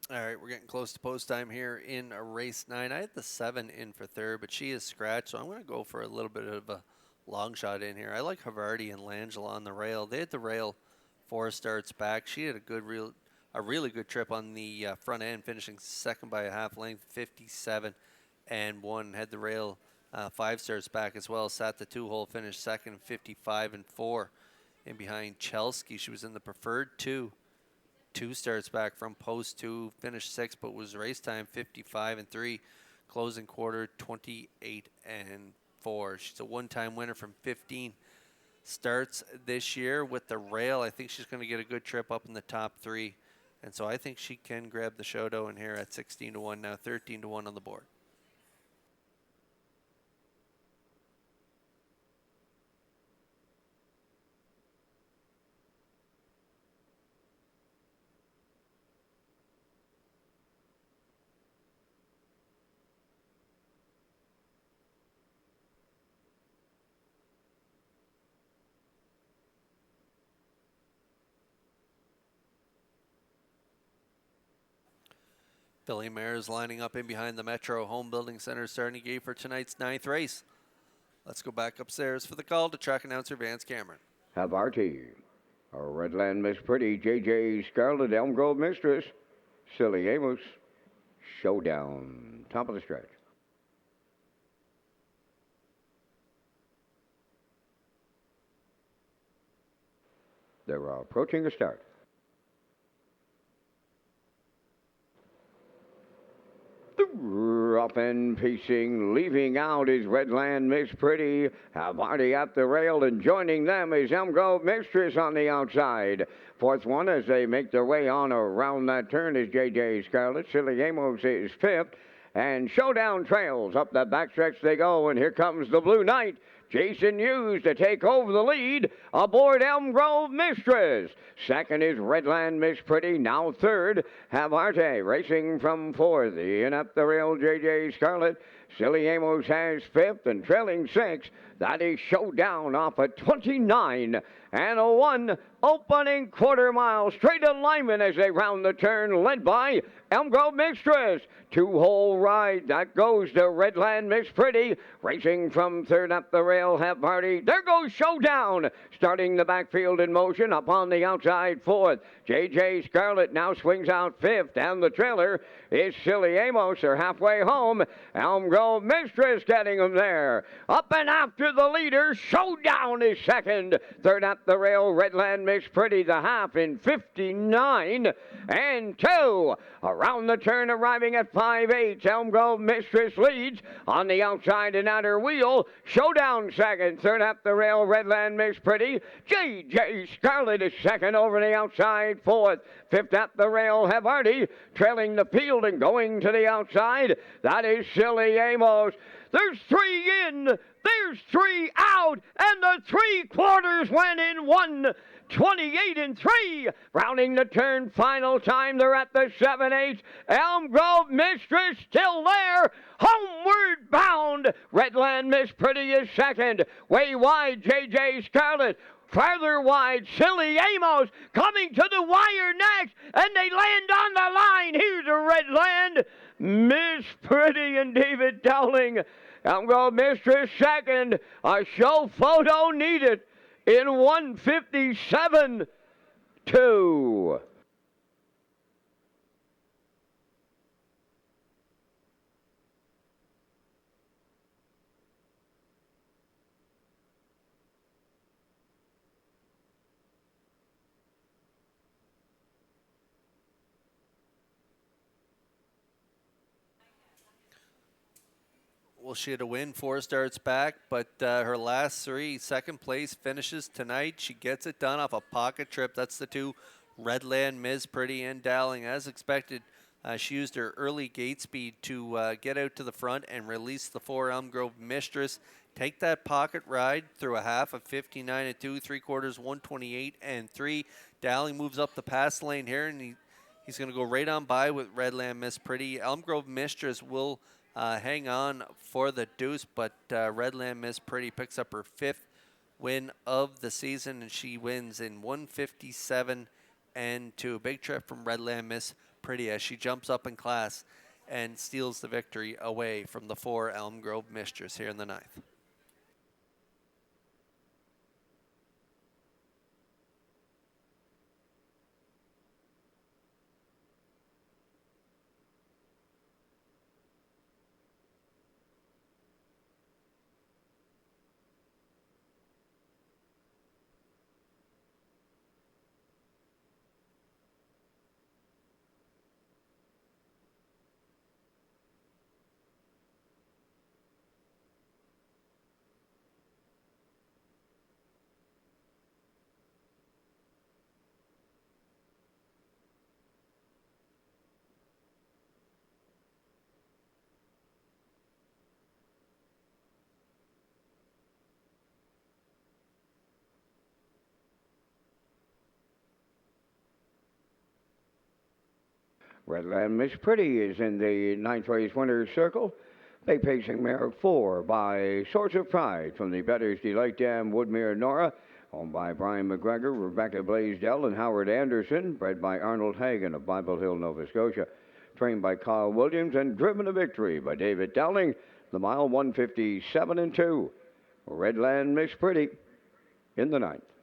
All right, we're getting close to post time here in race 9. I had the 7 in for third, but she is scratched, so I'm going to go for a little bit of a long shot in here. I like Havarti and Langella on the rail. They had the rail 4 starts back. She had a really good trip on the front end, finishing second by a half length, 57 and 1. Had the rail 5 starts back as well. Sat the 2-hole, finished second, 55 and 4. And behind Chelsky, she was in the preferred 2 starts back from post 2, finished 6th, but was race time 55 and 3, closing quarter 28 and 4. She's a one-time winner from 15 starts this year with the rail. I think she's going to get a good trip up in the top 3, and so I think she can grab the showdown here at 16 to 1, now 13 to 1 on the board. Billy Mares lining up in behind the Metro Home Building Center starting gate for tonight's 9th race. Let's go back upstairs for the call to track announcer Vance Cameron. Havarti, Redland Miss Pretty, JJ Scarlet, Elm Grove Mistress, Silly Amos, Showdown, top of the stretch. They're approaching a start. Up and pacing, leaving out is Redland Miss Pretty. Havarti at the rail, and joining them is Elm Grove Mistress on the outside. Fourth one as they make their way on around that turn is JJ Scarlet. Silly Amos is fifth. And Showdown trails up the backstretch they go, and here comes the Blue Knight. Jason Hughes to take over the lead aboard Elm Grove Mistress. Second is Redland Miss Pretty. Now third, Havarti racing from fourth. In up the rail, JJ Scarlet. Silly Amos has fifth and trailing sixth. That is Showdown off at 29 and a 1 opening quarter mile. Straight alignment as they round the turn, led by Elm Grove Mistress. 2-hole ride. That goes to Redland Miss Pretty. Racing from third up the rail, Havarti. There goes Showdown. Starting the backfield in motion up on the outside fourth. JJ Scarlet now swings out fifth. And the trailer is Silly Amos. They're halfway home. Elm Grove Mistress getting them there. Up and after the leader. Showdown is second. Third up the rail, Redland Miss Pretty, the half in 59 and 2. Around the turn, arriving at 5/8. Elm Grove Mistress leads on the outside and outer wheel. Showdown second. Third up the rail, Redland Miss Pretty. JJ Scarlet is second over the outside. Fourth. Fifth up the rail, Havarti trailing the field and going to the outside. That is Silly Amos. There's 3 in. There's 3 out. And the 3/4 went in 1:28 and 3. Rounding the turn, final time. They're at the 7/8. Elm Grove Mistress still there. Homeward bound. Redland Miss Pretty is second. Way wide, JJ Scarlet. Farther wide, Silly Amos coming to the wire next, and they land on the line. Here's a Redland Miss Pretty and David Dowling. Elm Grove Mistress second. A show photo needed in 1:57.2. Well, she had a win 4 starts back, but her last 3 second place finishes tonight. She gets it done off a pocket trip. That's the 2 Redland Miss Pretty and Dowling. As expected, she used her early gate speed to get out to the front and release the 4 Elm Grove Mistress. Take that pocket ride through a half of 59 and 2, 3/4 128 and 3. Dowling moves up the pass lane here, and he's going to go right on by with Redland Miss Pretty. Elm Grove Mistress will hang on for the deuce, but Redland Miss Pretty picks up her 5th win of the season, and she wins in 1:57 end to a big trip from Redland Miss Pretty as she jumps up in class and steals the victory away from the 4 Elm Grove Mistress here in the 9th. Redland Miss Pretty is in the 9th race winner's circle. Bay pacing mare 4 by Source of Pride from the Bettor's Delight Dam Woodmere Nora, owned by Brian McGregor, Rebecca Blaisdell, and Howard Anderson, bred by Arnold Hagan of Bible Hill, Nova Scotia, trained by Carl Williams, and driven to victory by David Dowling, the mile 157 and 2. Redland Miss Pretty in the 9th.